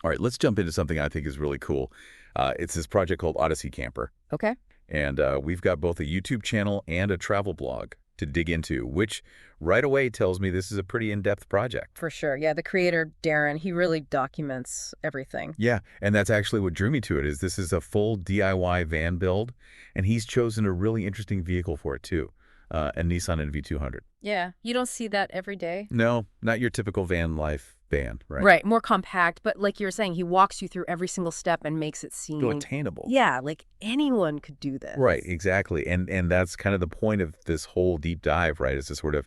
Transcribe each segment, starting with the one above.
All right, let's jump into something I think is really cool. It's this project called OdysseyCamper. Okay. And we've got both a YouTube channel and a travel blog to dig into, which right away tells me this is a pretty in-depth project. For sure. Yeah, the creator, Darren, he really documents everything. Yeah, and that's actually what drew me to it, is this is a full DIY van build, and he's chosen a really interesting vehicle for it, too, a Nissan NV200. Yeah, you don't see that every day. No, not your typical van life van, right? Right, more compact, but like you were saying, he walks you through every single step and makes it seem... Feel attainable. Yeah, like anyone could do this. Right, exactly. And that's kind of the point of this whole deep dive, right, is to sort of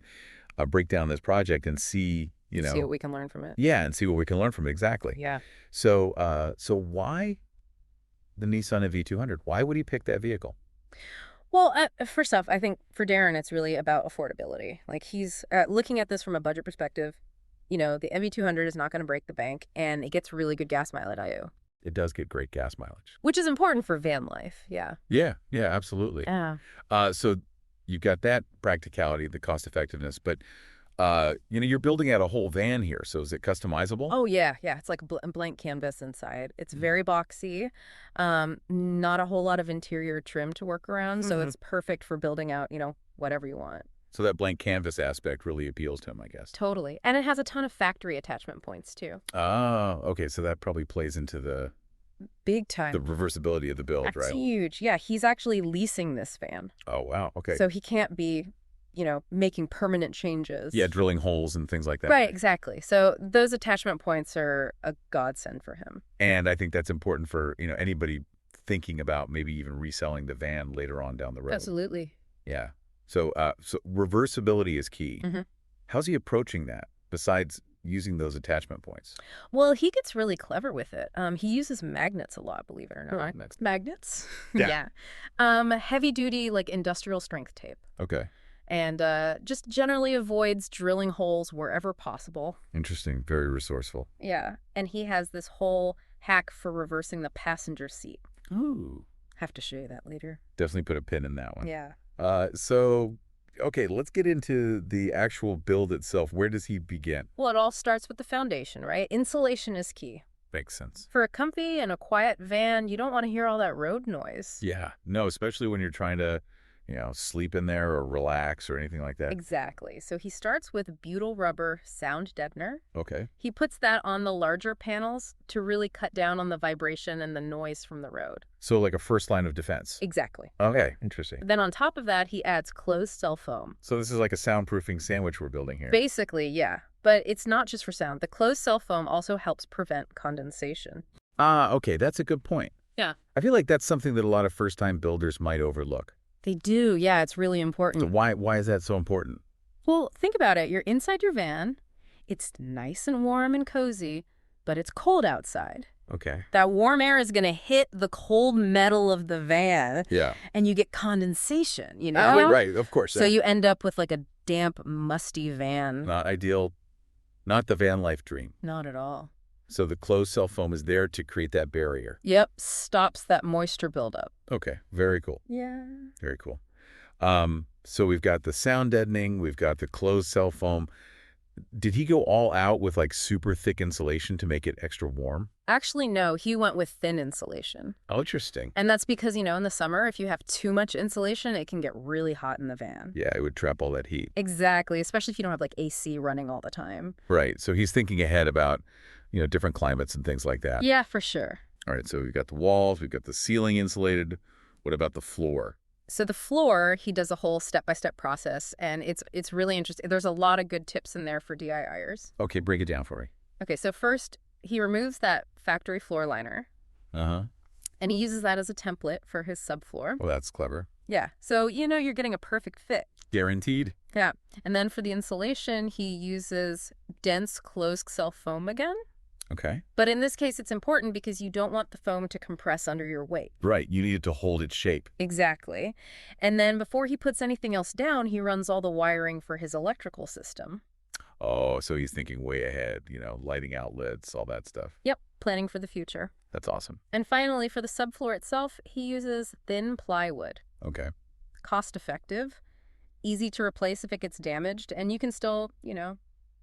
break down this project and see, See what we can learn from it. Yeah, and see what we can learn from it, exactly. Yeah. So why the Nissan NV200? Why would he pick that vehicle? Well, first off, I think for Darren, it's really about affordability. Like he's looking at this from a budget perspective. The NV200 is not going to break the bank, and it gets really good gas mileage, It does get great gas mileage. which is important for van life. Yeah. Yeah, absolutely. Yeah. So you've got that practicality, the cost effectiveness, but you're building out a whole van here. So is it customizable? Oh, yeah. Yeah. It's like a blank canvas inside. It's very boxy. Not a whole lot of interior trim to work around. So it's perfect for building out, whatever you want. So that blank canvas aspect really appeals to him, I guess. Totally. And it has a ton of factory attachment points, too. Oh, okay. So that probably plays into the Big time. reversibility of the build, That's right? huge. Yeah. He's actually leasing this van. Oh, wow. Okay. So he can't be, making permanent changes. Yeah, drilling holes and things like that. Right, exactly. So those attachment points are a godsend for him. And I think that's important for, anybody thinking about maybe even reselling the van later on down the road. Absolutely. Yeah. So reversibility is key. Mhm. How's he approaching that besides using those attachment points? Well, he gets really clever with it. He uses magnets a lot, believe it or not. Magnets? Yeah. Heavy duty, like industrial strength tape. Okay. And just generally avoids drilling holes wherever possible. Interesting. Very resourceful. Yeah. And he has this whole hack for reversing the passenger seat. Ooh. Have to show you that later. Definitely put a pin in that one. Yeah. Okay, let's get into the actual build itself. Where does he begin? Well, it all starts with the foundation, right? Insulation is key. Makes sense. For a comfy and a quiet van, you don't want to hear all that road noise. Yeah. No, especially when you're trying to, sleep in there or relax or anything like that. Exactly. So he starts with butyl rubber sound deadener. Okay. He puts that on the larger panels to really cut down on the vibration and the noise from the road. So like a first line of defense. Exactly. Okay, interesting. Then on top of that, he adds closed cell foam. So this is like a soundproofing sandwich we're building here. Basically, yeah. But it's not just for sound. The closed cell foam also helps prevent condensation. Okay, that's a good point. Yeah. I feel like that's something that a lot of first-time builders might overlook. They do. Yeah, it's really important. So why is that so important? Well, think about it. You're inside your van. It's nice and warm and cozy, but it's cold outside. Okay. That warm air is going to hit the cold metal of the van. Yeah. And you get condensation, Right, of course. So you end up with like a damp, musty van. Not ideal. Not the van life dream. Not at all. So the closed cell foam is there to create that barrier. Yep, stops that moisture buildup. Okay, very cool. Yeah. Very cool. So we've got the sound deadening, we've got the closed cell foam. Did he go all out with like super thick insulation to make it extra warm? Actually, no, he went with thin insulation. Oh, interesting. And that's because, in the summer, if you have too much insulation, it can get really hot in the van. Yeah, it would trap all that heat. Exactly, especially if you don't have like AC running all the time. Right. So he's thinking ahead about, different climates and things like that. Yeah, for sure. All right. So we've got the walls, we've got the ceiling insulated. What about the floor? So the floor, he does a whole step-by-step process, and it's really interesting. There's a lot of good tips in there for DIYers. Okay, break it down for me. Okay, so first, he removes that factory floor liner. Uh-huh. And he uses that as a template for his subfloor. Well, that's clever. Yeah, so you're getting a perfect fit. Guaranteed. Yeah, and then for the insulation, he uses dense closed cell foam again. Okay. But in this case, it's important because you don't want the foam to compress under your weight. Right. You need it to hold its shape. Exactly. And then before he puts anything else down, he runs all the wiring for his electrical system. Oh, so he's thinking way ahead, lighting outlets, all that stuff. Yep, planning for the future. That's awesome. And finally, for the subfloor itself, he uses thin plywood. Okay. Cost effective, easy to replace if it gets damaged, and you can still,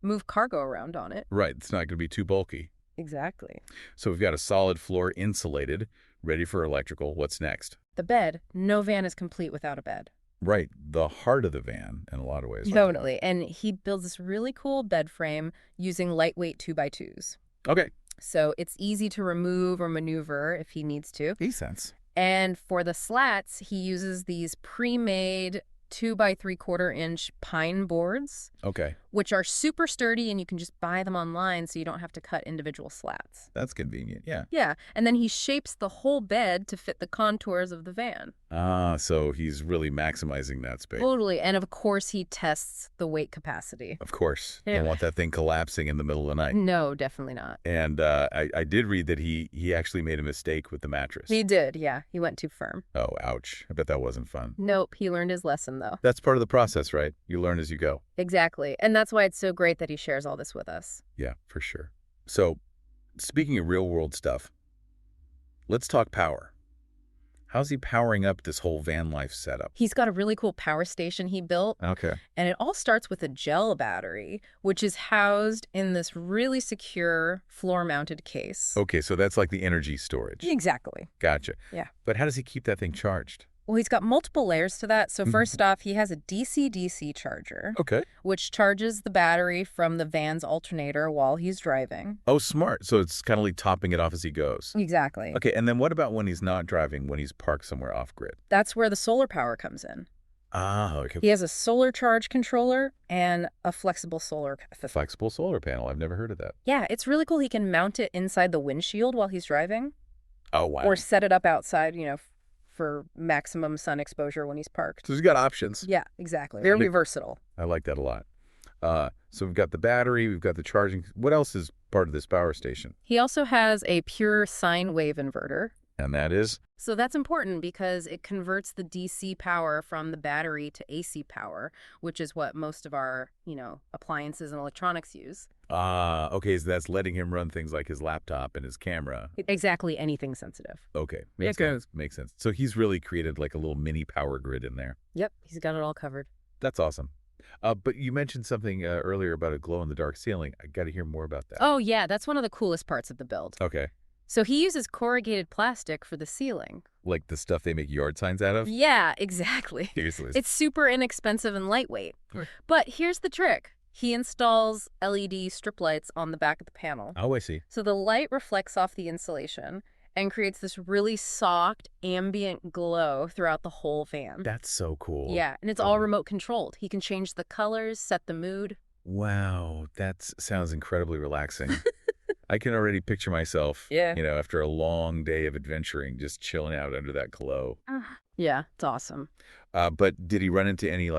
move cargo around on it. Right. It's not going to be too bulky. Exactly. So we've got a solid floor insulated, ready for electrical. What's next? The bed. No van is complete without a bed. Right, the heart of the van in a lot of ways. Totally. And he builds this really cool bed frame using lightweight 2x2s. Okay. So it's easy to remove or maneuver if he needs to. Makes sense. And for the slats, he uses these pre-made 2 by 3/4 inch pine boards, Okay. which are super sturdy, and you can just buy them online so you don't have to cut individual slats. That's convenient, yeah. Yeah, and then he shapes the whole bed to fit the contours of the van. Ah, so he's really maximizing that space. Totally, and of course he tests the weight capacity. Of course. Yeah. Don't want that thing collapsing in the middle of the night. No, definitely not. And I did read that he actually made a mistake with the mattress. He did, yeah. He went too firm. Oh, ouch. I bet that wasn't fun. Nope, he learned his lesson, though. That's part of the process, right? You learn as you go. Exactly, and that's why it's so great that he shares all this with us. Yeah, for sure. So, speaking of real-world stuff, let's talk power. How's he powering up this whole van life setup? He's got a really cool power station he built, Okay. and it all starts with a gel battery, which is housed in this really secure floor-mounted case. Okay, so that's like the energy storage. Exactly. Gotcha. Yeah. But how does he keep that thing charged? Well, he's got multiple layers to that. So first off, he has a DC-DC charger, Okay. which charges the battery from the van's alternator while he's driving. Oh, smart. So it's kind of like topping it off as he goes. Exactly. Okay, and then what about when he's not driving, when he's parked somewhere off-grid? That's where the solar power comes in. Ah, okay. He has a solar charge controller and a flexible solar. Flexible solar panel. I've never heard of that. Yeah, it's really cool. He can mount it inside the windshield while he's driving, Oh, wow. or set it up outside, for maximum sun exposure when he's parked. So he's got options. Yeah, exactly. Very versatile. I like that a lot. So we've got the battery, we've got the charging. What else is part of this power station? He also has a pure sine wave inverter. And that is? So that's important because it converts the DC power from the battery to AC power, which is what most of our, appliances and electronics use. Ah, okay, so that's letting him run things like his laptop and his camera. Exactly, anything sensitive. Okay. Yeah, Makes good. sense. Makes sense. So he's really created like a little mini power grid in there. Yep, he's got it all covered. That's awesome. But you mentioned something earlier about a glow-in-the-dark ceiling. I got to hear more about that. Oh, yeah, that's one of the coolest parts of the build. Okay. So he uses corrugated plastic for the ceiling. Like the stuff they make yard signs out of? Yeah, exactly. Seriously. It's super inexpensive and lightweight. Right. But here's the trick. He installs LED strip lights on the back of the panel. Oh, I see. So the light reflects off the insulation and creates this really soft, ambient glow throughout the whole van. That's so cool. Yeah, and it's all remote controlled. He can change the colors, set the mood. Wow, that sounds incredibly relaxing. I can already picture myself, Yeah. After a long day of adventuring, just chilling out under that glow. Yeah, it's awesome. But did he run into any,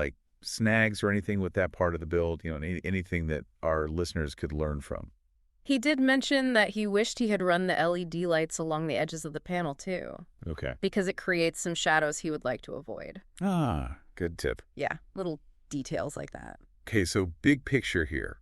snags or anything with that part of the build? Anything that our listeners could learn from? He did mention that he wished he had run the LED lights along the edges of the panel, too, Okay. because it creates some shadows he would like to avoid. Ah, good tip. Yeah, little details like that. Okay, so big picture here.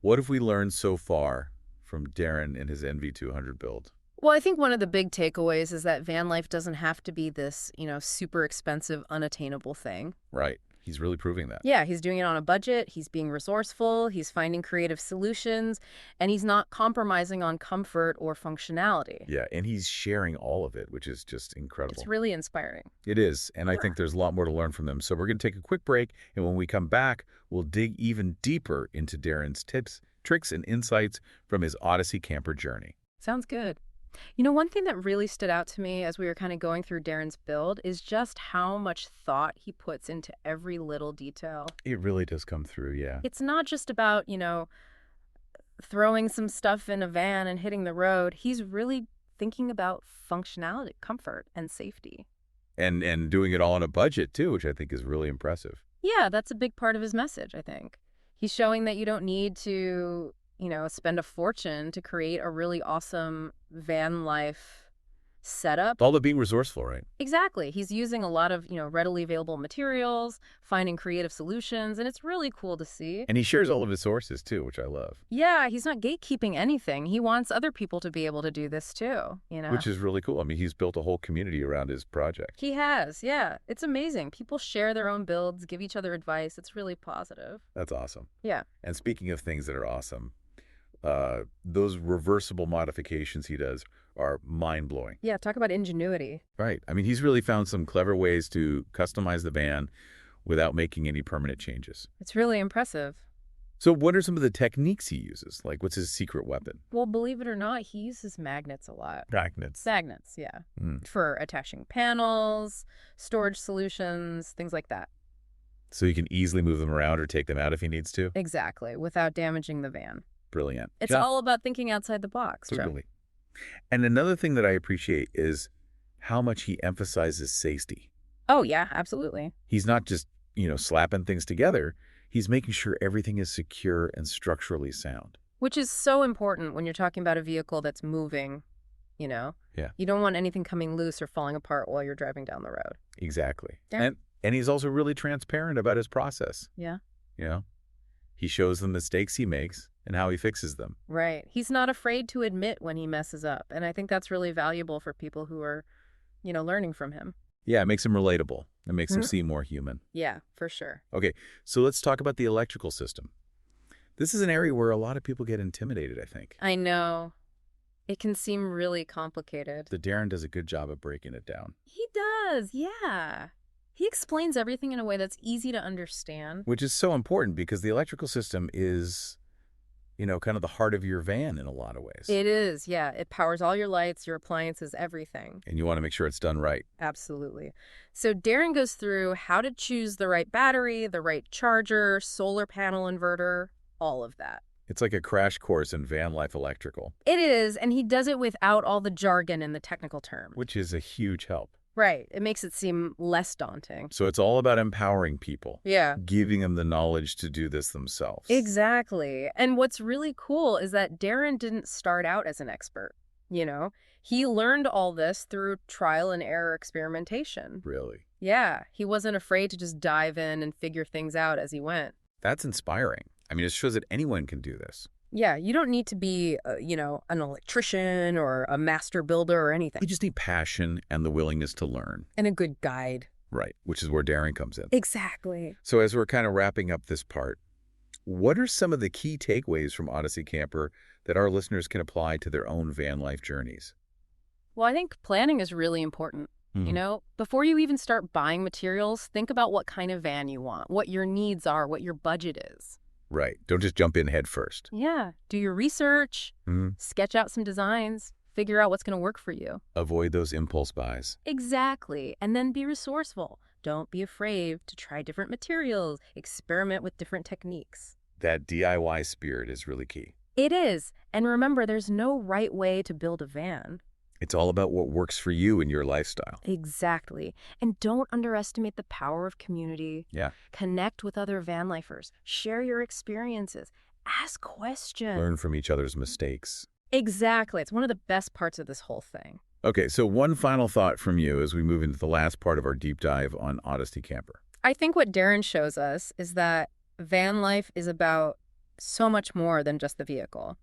What have we learned so far from Darren and his NV200 build? Well, I think one of the big takeaways is that van life doesn't have to be this, super expensive, unattainable thing. Right. He's really proving that. Yeah, he's doing it on a budget, he's being resourceful, he's finding creative solutions, and he's not compromising on comfort or functionality. Yeah, and he's sharing all of it, which is just incredible. It's really inspiring. It is, and I think there's a lot more to learn from them. So we're going to take a quick break, and when we come back, we'll dig even deeper into Darren's tips, tricks, and insights from his OdysseyCamper journey. Sounds good. One thing that really stood out to me as we were kind of going through Darren's build is just how much thought he puts into every little detail. It really does come through, yeah. It's not just about, throwing some stuff in a van and hitting the road. He's really thinking about functionality, comfort, and safety. And doing it all on a budget, too, which I think is really impressive. Yeah, that's a big part of his message, I think. He's showing that you don't need to, spend a fortune to create a really awesome van life setup. All about being resourceful, right? Exactly. He's using a lot of, readily available materials, finding creative solutions, and it's really cool to see. And he shares all of his sources, too, which I love. Yeah, he's not gatekeeping anything. He wants other people to be able to do this, too, Which is really cool. I mean, he's built a whole community around his project. He has, yeah. It's amazing. People share their own builds, give each other advice. It's really positive. That's awesome. Yeah. And speaking of things that are awesome, those reversible modifications he does are mind-blowing. Yeah, talk about ingenuity. Right. I mean, he's really found some clever ways to customize the van without making any permanent changes. It's really impressive. So what are some of the techniques he uses? Like, what's his secret weapon? Well, believe it or not, he uses magnets a lot. Magnets. Magnets, yeah. Mm. For attaching panels, storage solutions, things like that. So he can easily move them around or take them out if he needs to? Exactly, without damaging the van. Brilliant. It's Yeah, all about thinking outside the box, Joe. totally. And another thing that I appreciate is how much he emphasizes safety. Oh, yeah, absolutely. He's not just, slapping things together. He's making sure everything is secure and structurally sound. Which is so important when you're talking about a vehicle that's moving, Yeah, You don't want anything coming loose or falling apart while you're driving down the road. exactly. Yeah. And he's also really transparent about his process. Yeah. He shows the mistakes he makes and how he fixes them. Right. He's not afraid to admit when he messes up. And I think that's really valuable for people who are, learning from him. Yeah, it makes him relatable. It makes him Mhm. seem more human. Yeah, for sure. Okay, so let's talk about the electrical system. This is an area where a lot of people get intimidated, I think. I know. It can seem really complicated. The Darren does a good job of breaking it down, He does, yeah. He explains everything in a way that's easy to understand. which is so important because the electrical system is, kind of the heart of your van in a lot of ways. It is, yeah. It powers all your lights, your appliances, everything. And you want to make sure it's done right. Absolutely. So Darren goes through how to choose the right battery, the right charger, solar panel inverter, all of that. It's like a crash course in van life electrical, It is, and he does it without all the jargon and the technical terms. which is a huge help. Right. It makes it seem less daunting. So it's all about empowering people, Yeah. giving them the knowledge to do this themselves. Exactly. And what's really cool is that Darren didn't start out as an expert, He learned all this through trial and error experimentation. Really. Yeah, he wasn't afraid to just dive in and figure things out as he went. That's inspiring. I mean, it shows that anyone can do this. Yeah, you don't need to be, an electrician or a master builder or anything. You just need passion and the willingness to learn. And a good guide. Right, which is where Darren comes in. Exactly. So as we're kind of wrapping up this part, what are some of the key takeaways from Odyssey Camper that our listeners can apply to their own van life journeys? Well, I think planning is really important. Before you even start buying materials, think about what kind of van you want, what your needs are, what your budget is. Right. Don't just jump in head first. Yeah. Do your research, sketch out some designs, figure out what's going to work for you. Avoid those impulse buys. Exactly. And then be resourceful. Don't be afraid to try different materials, experiment with different techniques. That DIY spirit is really key. It is. And remember, there's no right way to build a van. It's all about what works for you and your lifestyle. Exactly. And don't underestimate the power of community. Yeah. Connect with other van lifers. Share your experiences. Ask questions. Learn from each other's mistakes. Exactly. It's one of the best parts of this whole thing. Okay, so one final thought from you as we move into the last part of our deep dive on Odyssey Camper. I think what Darren shows us is that van life is about so much more than just the vehicle.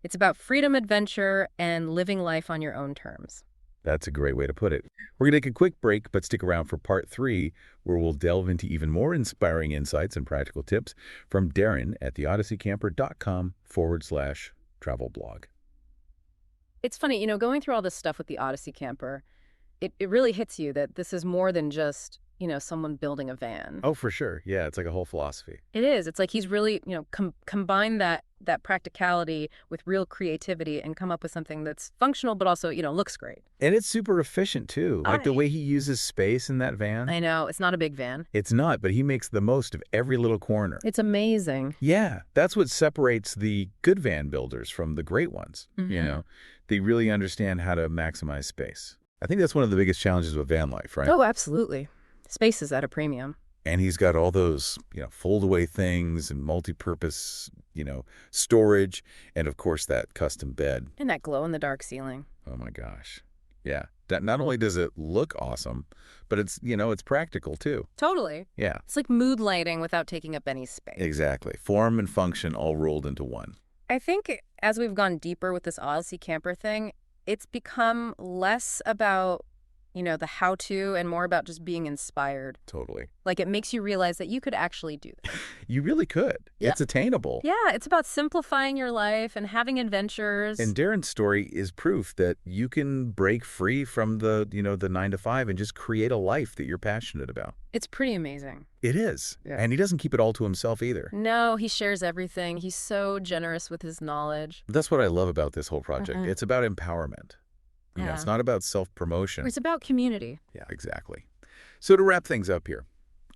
It's about freedom, adventure, and living life on your own terms. That's a great way to put it. We're going to take a quick break, but stick around for part 3, where we'll delve into even more inspiring insights and practical tips from Darren at the OdysseyCamper.com/travel blog. It's funny, going through all this stuff with the Odyssey Camper, it really hits you that this is more than just, someone building a van. Oh, for sure. Yeah, it's like a whole philosophy. It is. It's like he's really, combined that practicality with real creativity and come up with something that's functional, but also, looks great. And it's super efficient, too. Like the way he uses space in that van. I know. It's not a big van. It's not, but he makes the most of every little corner. It's amazing. Yeah, that's what separates the good van builders from the great ones. They really understand how to maximize space. I think that's one of the biggest challenges with van life, right? Oh, absolutely. Space is at a premium. And he's got all those, fold-away things and multi-purpose, storage, and, of course, that custom bed. And that glow-in-the-dark ceiling. Oh, my gosh. Yeah. That not only does it look awesome, but it's, it's practical, too. Totally. Yeah. It's like mood lighting without taking up any space. Exactly. Form and function all rolled into one. I think as we've gone deeper with this Odyssey Camper thing, it's become less about the how-to and more about just being inspired. Totally. Like, it makes you realize that you could actually do this. You really could. Yeah. It's attainable. Yeah, it's about simplifying your life and having adventures. And Darren's story is proof that you can break free from the 9 to 5 and just create a life that you're passionate about. It's pretty amazing. It is. Yeah. And he doesn't keep it all to himself either. No, he shares everything. He's so generous with his knowledge. That's what I love about this whole project. It's about empowerment. Yeah. It's not about self-promotion. It's about community. Yeah, exactly. So to wrap things up here,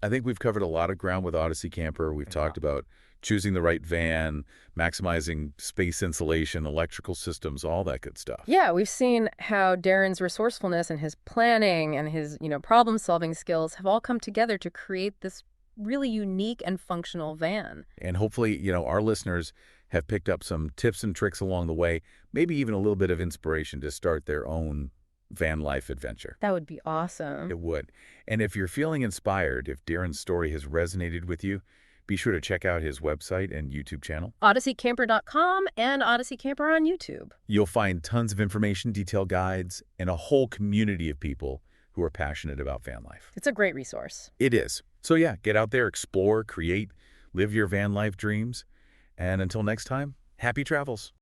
I think we've covered a lot of ground with Odyssey Camper. We've talked about choosing the right van, maximizing space insulation, electrical systems, all that good stuff. Yeah, we've seen how Darren's resourcefulness and his planning and his, problem-solving skills have all come together to create this really unique and functional van. And hopefully, our listeners have picked up some tips and tricks along the way, maybe even a little bit of inspiration to start their own van life adventure. That would be awesome. It would. And if you're feeling inspired, if Darren's story has resonated with you, be sure to check out his website and YouTube channel. OdysseyCamper.com and OdysseyCamper on YouTube. You'll find tons of information, detailed guides, and a whole community of people who are passionate about van life. It's a great resource. It is. So yeah, get out there, explore, create, live your van life dreams. And until next time, happy travels.